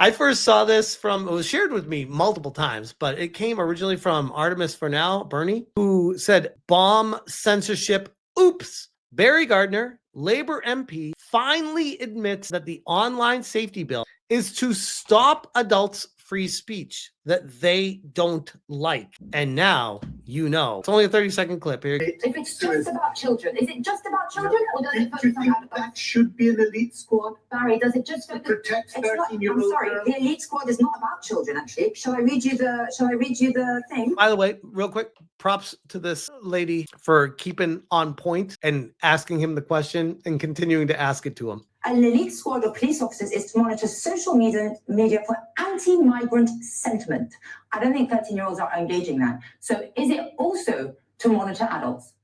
I first saw this it was shared with me multiple times, but it came originally from Artemis Bernie, who said, bomb censorship, oops. Barry Gardner, Labor MP, finally admits that the online safety bill is to stop adults' free speech that they don't like. And now you know. It's only a 30-second clip here. If it's just about children, is it just about children, or does it focus on adults? That should be an elite squad. Barry, does it just to protect 13-year-old? I'm sorry, the elite squad is not about children. Actually, shall I read you the thing? By the way, real quick, props to this lady for keeping on point and asking him the question and continuing to ask it to him. An elite squad of police officers is to monitor social media for anti-migrant sentiment. I don't think 13-year-olds are engaging that. So is it also to monitor adults?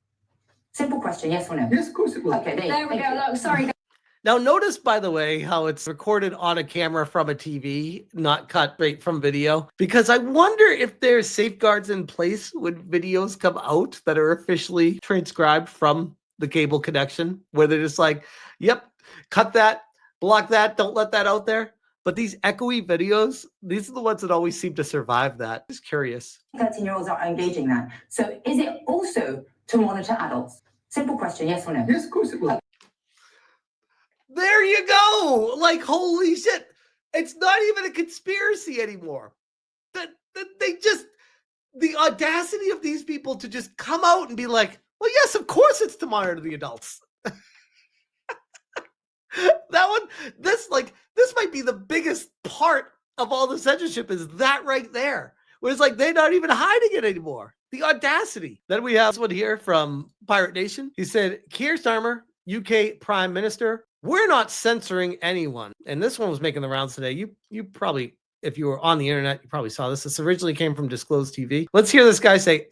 Simple question, yes or no? Yes, of course it will. Okay, there we go. Look, sorry. Now, notice, by the way, how it's recorded on a camera from a TV, not cut right from video, because I wonder if there's safeguards in place when videos come out that are officially transcribed from the cable connection, where they're just like, yep, cut that, block that, don't let that out there. But these echoey videos, these are the ones that always seem to survive that. Just curious. 13-year-olds are engaging that. So is it also to monitor adults? Simple question, yes or no? Yes, of course it will. There you go. Like, holy shit. It's not even a conspiracy anymore. The audacity of these people to just come out and be like, well, yes, of course it's to monitor the adults. This might be the biggest part of all the censorship is that right there. Where it's like, they're not even hiding it anymore. The audacity. Then we have this one here from Pirate Nation. He said, Keir Starmer, UK Prime Minister, we're not censoring anyone. And this one was making the rounds today. You probably, if you were on the internet, you probably saw this. This originally came from Disclosed TV. Let's hear this guy say,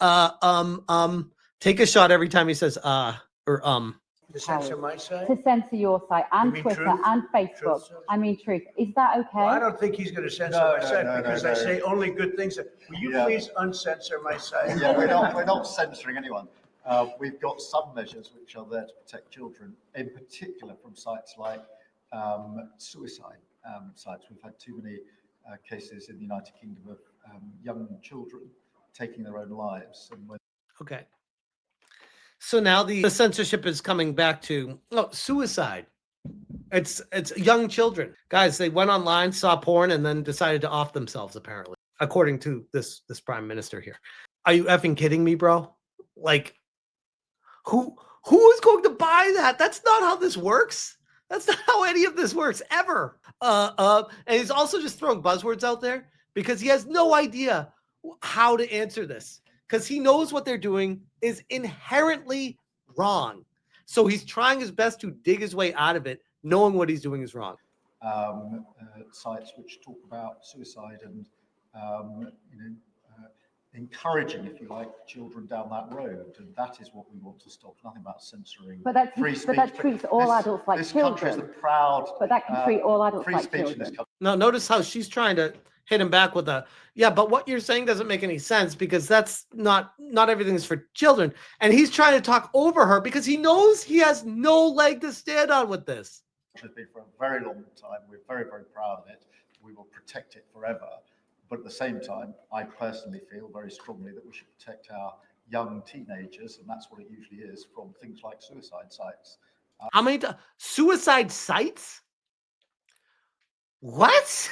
take a shot every time he says, or. To censor my site? To censor your site and Twitter truth? and Facebook. Truth? I mean, truth. Is that okay? Well, I don't think he's going to censor my site because I say only good things. Will you please uncensor my site? Yeah, we're not censoring anyone. We've got some measures which are there to protect children, in particular from sites like suicide sites. We've had too many cases in the United Kingdom of young children taking their own lives. Okay. So now the censorship is coming back to suicide. It's young children. Guys, they went online, saw porn, and then decided to off themselves, apparently, according to this prime minister here. Are you effing kidding me, bro? Like, who is going to buy that? That's not how this works. That's not how any of this works ever. And he's also just throwing buzzwords out there because he has no idea how to answer this. Because he knows what they're doing is inherently wrong. So he's trying his best to dig his way out of it, knowing what he's doing is wrong. Sites which talk about suicide and encouraging, if you like, children down that road, and that is what we want to stop. Nothing about censoring free speech. But that treats all adults like children. This country is the proud. But that can treat all adults free like speech children. in this country. Now, notice how she's trying to hit him back with but what you're saying doesn't make any sense because that's not everything's for children. And he's trying to talk over her because he knows he has no leg to stand on with this. It's been for a very long time. We're very, very proud of it. We will protect it forever. But at the same time, I personally feel very strongly that we should protect our young teenagers, and that's what it usually is, from things like suicide sites. How many suicide sites? What?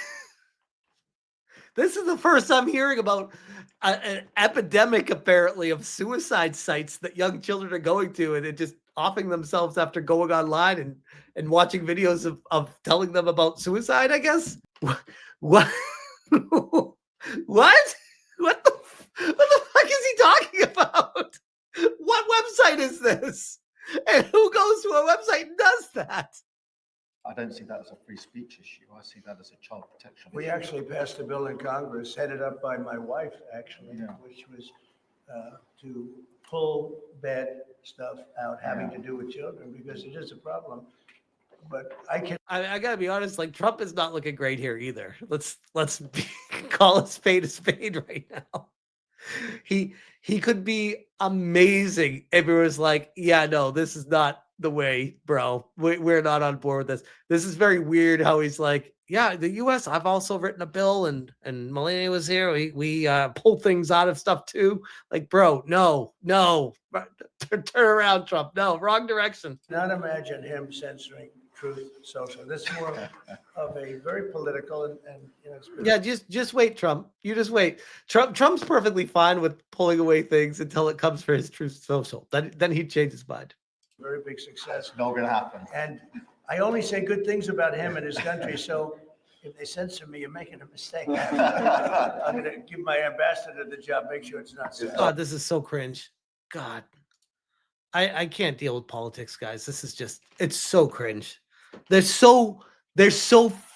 This is the first I'm hearing about an epidemic, apparently, of suicide sites that young children are going to, and it just offing themselves after going online and watching videos of telling them about suicide, I guess. What? What? What the fuck is he talking about? What website is this? And who goes to a website and does that? I don't see that as a free speech issue. I see that as a child protection We issue. actually passed a bill in Congress, headed up by my wife, actually, which was to pull bad stuff out having to do with children because it is a problem. But I gotta be honest, like Trump is not looking great here either. Let's call a spade right now. He could be amazing if it was like, yeah, no, this is not the way, bro. We're not on board with this. This is very weird how he's like, yeah, the U.S. I've also written a bill, and Melania was here. We pulled things out of stuff too. Like, bro, no, turn around, Trump. No, wrong direction. Not imagine him censoring Truth Social. This is more of a very political and it's been Yeah, just wait, Trump. You just wait. Trump's perfectly fine with pulling away things until it comes for his Truth Social. Then he'd change his mind. a very big success. It's not going to happen. And I only say good things about him and his country. So if they censor me, you're making a mistake. I'm going to give my ambassador the job. Make sure it's not censored. God, this is so cringe. God, I can't deal with politics, guys. This is just, it's so cringe. They're so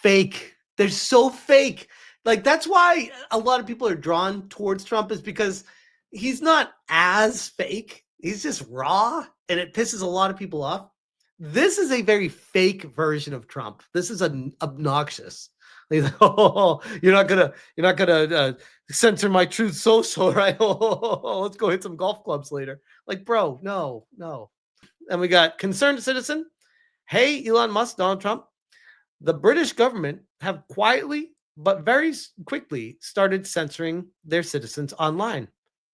fake. They're so fake. Like, that's why a lot of people are drawn towards Trump, is because he's not as fake. He's just raw, and it pisses a lot of people off. This is a very fake version of Trump. This is obnoxious. He's like, oh, you're not gonna censor my Truth Social, right? Oh, let's go hit some golf clubs later. Like, bro, no. And we got concerned citizen. Hey, Elon Musk, Donald Trump. The British government have quietly but very quickly started censoring their citizens online.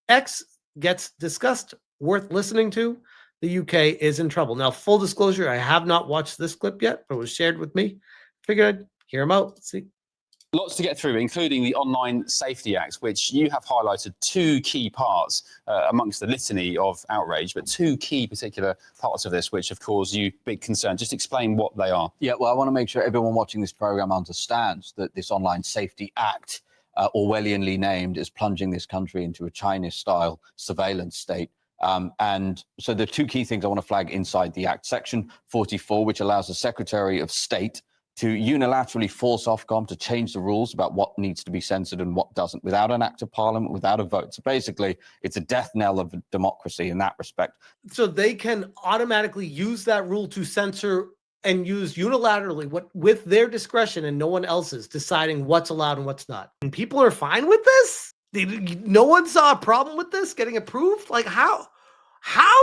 X gets discussed. Worth listening to. The UK is in trouble. Now, full disclosure, I have not watched this clip yet, but it was shared with me. Figured I'd hear him out. Let's see. Lots to get through, including the Online Safety Act, which you have highlighted two key parts amongst the litany of outrage, but two key particular parts of this which have caused you big concern. Just explain what they are. Yeah, well, I want to make sure everyone watching this program understands that this Online Safety Act, Orwellianly named, is plunging this country into a China-style surveillance state. And so the two key things I want to flag inside the Act. Section 44, which allows the Secretary of State to unilaterally force Ofcom to change the rules about what needs to be censored and what doesn't, without an act of parliament, without a vote. So basically, it's a death knell of democracy in that respect. So they can automatically use that rule to censor and use unilaterally with their discretion and no one else's, deciding what's allowed and what's not. And people are fine with this? No one saw a problem with this getting approved? Like, how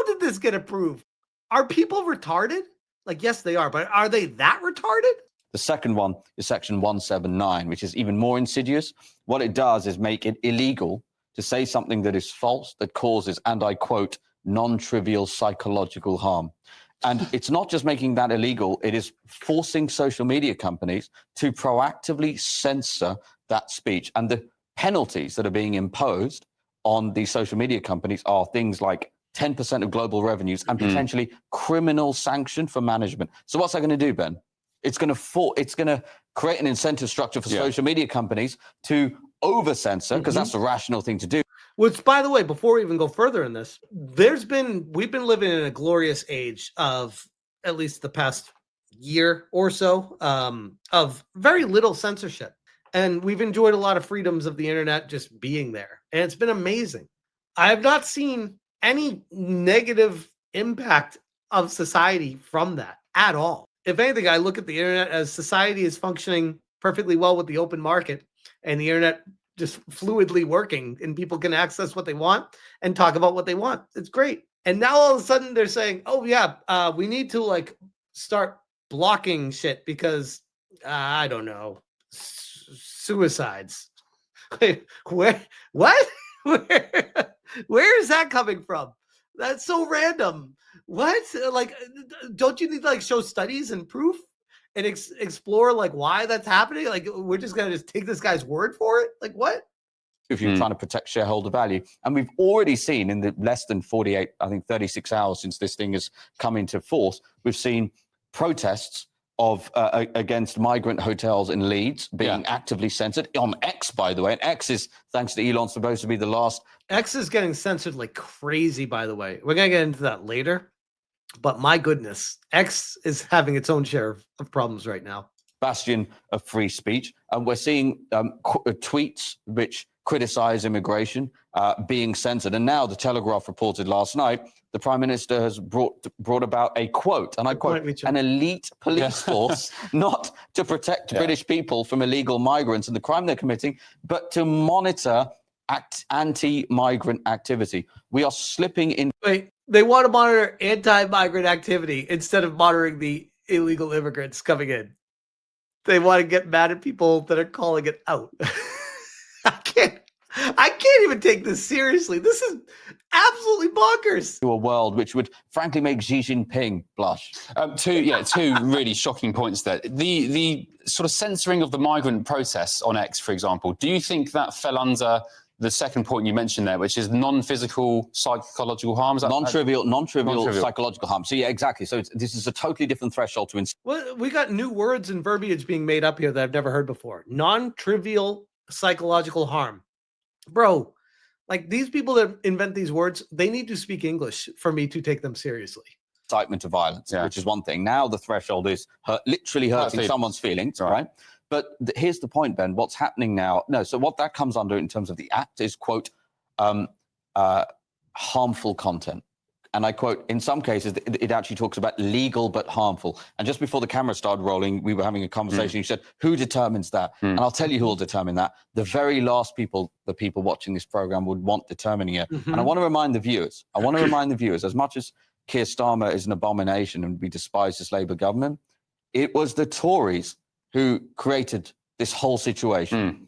did this get approved? Are people retarded? Like, yes, they are, but are they that retarded? The second one is Section 179, which is even more insidious. What it does is make it illegal to say something that is false, that causes, and I quote, non-trivial psychological harm. And it's not just making that illegal, it is forcing social media companies to proactively censor that speech. And the penalties that are being imposed on these social media companies are things like 10% of global revenues and potentially criminal sanction for management. So what's that going to do, Ben? It's going to create an incentive structure for social media companies to over-censor, because that's the rational thing to do. Which, by the way, before we even go further in this, we've been living in a glorious age of at least the past year or so of very little censorship. And we've enjoyed a lot of freedoms of the internet just being there. And it's been amazing. I have not seen any negative impact of society from that at all. If anything, I look at the internet as society is functioning perfectly well with the open market and the internet just fluidly working, and people can access what they want and talk about what they want. It's great. And now all of a sudden they're saying, oh yeah, we need to like start blocking shit because I don't know, suicides. Wait, what? Where is that coming from? That's so random. What? Like, don't you need to like show studies and proof and explore like why that's happening? Like, we're just gonna just take this guy's word for it? Like, what? If you're trying to protect shareholder value. And we've already seen in the less than 48, I think 36 hours since this thing has come into force, we've seen protests of against migrant hotels in Leeds being actively censored on X, by the way. And X is, thanks to Elon, supposed to be the last. X is getting censored like crazy, by the way. We're going to get into that later. But my goodness, X is having its own share of problems right now. Bastion of free speech. And we're seeing tweets which criticize immigration being censored. And now the Telegraph reported last night, the Prime Minister has brought about a quote, and I quote, an elite police force, not to protect British people from illegal migrants and the crime they're committing, but to monitor anti-migrant activity. We are slipping in. Wait, they want to monitor anti-migrant activity instead of monitoring the illegal immigrants coming in. They want to get mad at people that are calling it out. I can't even take this seriously. This is absolutely bonkers. To a world which would frankly make Xi Jinping blush. Two really shocking points there. The sort of censoring of the migrant process on X, for example, do you think that fell under the second point you mentioned there, which is non-physical psychological harm? Non-trivial psychological harm. So yeah, exactly. So this is a totally different threshold to Well, we got new words and verbiage being made up here that I've never heard before. Non-trivial psychological harm. Bro, like these people that invent these words, they need to speak English for me to take them seriously. incitement to violence, which is one thing. Now the threshold is literally hurting someone's feelings, right? But here's the point, Ben. What's happening now? No, so what that comes under in terms of the act is, quote, harmful content. And I quote, in some cases, it actually talks about legal but harmful. And just before the camera started rolling, we were having a conversation. You said, who determines that? And I'll tell you who will determine that. The very last people, the people watching this program would want determining it. And I want to remind the viewers, as much as Keir Starmer is an abomination and we despise this Labour government, it was the Tories who created this whole situation.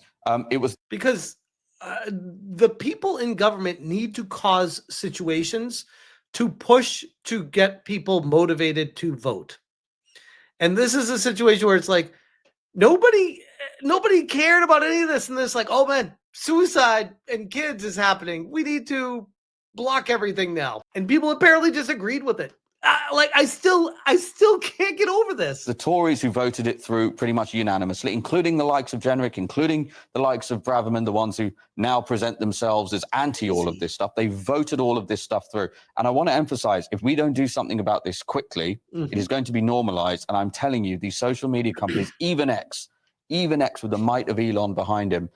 It was because the people in government need to cause situations to push to get people motivated to vote. And this is a situation where it's like nobody cared about any of this, and this like, oh man, suicide and kids is happening. We need to block everything now. And people apparently just agreed with it. I still can't get over this. The Tories who voted it through pretty much unanimously, including the likes of Jenrick, including the likes of Braverman, the ones who now present themselves as anti all of this stuff. They voted all of this stuff through. And I want to emphasize, if we don't do something about this quickly, it is going to be normalized. And I'm telling you, these social media companies, even X with the might of Elon behind him,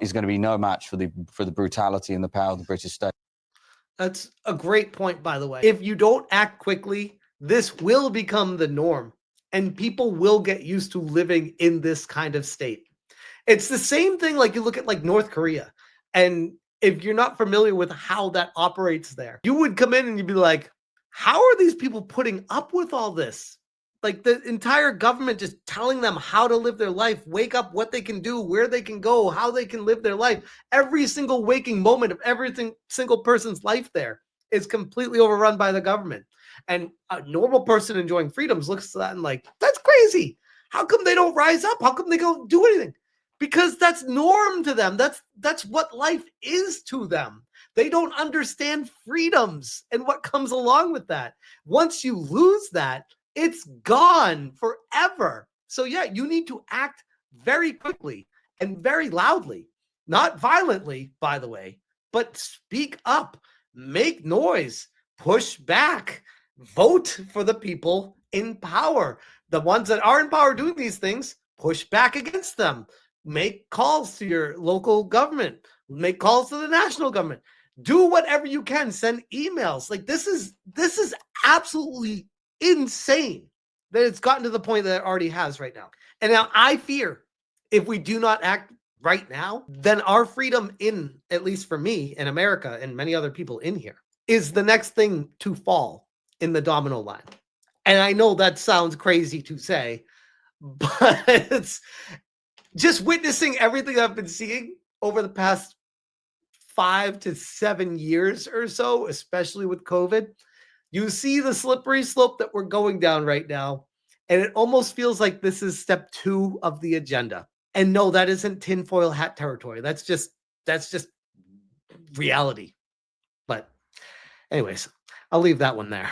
is going to be no match for the brutality and the power of the British state. That's a great point, by the way. If you don't act quickly, this will become the norm and people will get used to living in this kind of state. It's the same thing like you look at like North Korea. And if you're not familiar with how that operates there, you would come in and you'd be like, how are these people putting up with all this? Like the entire government just telling them how to live their life, wake up, what they can do, where they can go, how they can live their life. Every single waking moment of every single person's life there is completely overrun by the government. And a normal person enjoying freedoms looks at that and like, that's crazy. How come they don't rise up? How come they don't do anything? Because that's norm to them. That's what life is to them. They don't understand freedoms and what comes along with that. Once you lose that, it's gone forever. So yeah, you need to act very quickly and very loudly, not violently, by the way, but speak up, make noise, push back, vote for the people in power. The ones that are in power doing these things, push back against them. Make calls to your local government, make calls to the national government. Do whatever you can, send emails. Like this is absolutely insane that it's gotten to the point that it already has right now. And now I fear if we do not act right now, then our freedom in, at least for me in America and many other people in here, is the next thing to fall in the domino line. And I know that sounds crazy to say, but it's just witnessing everything I've been seeing over the past 5 to 7 years or so, especially with COVID. You see the slippery slope that we're going down right now, and it almost feels like this is step 2 of the agenda. And no, that isn't tinfoil hat territory. That's just reality. But anyways, I'll leave that one there.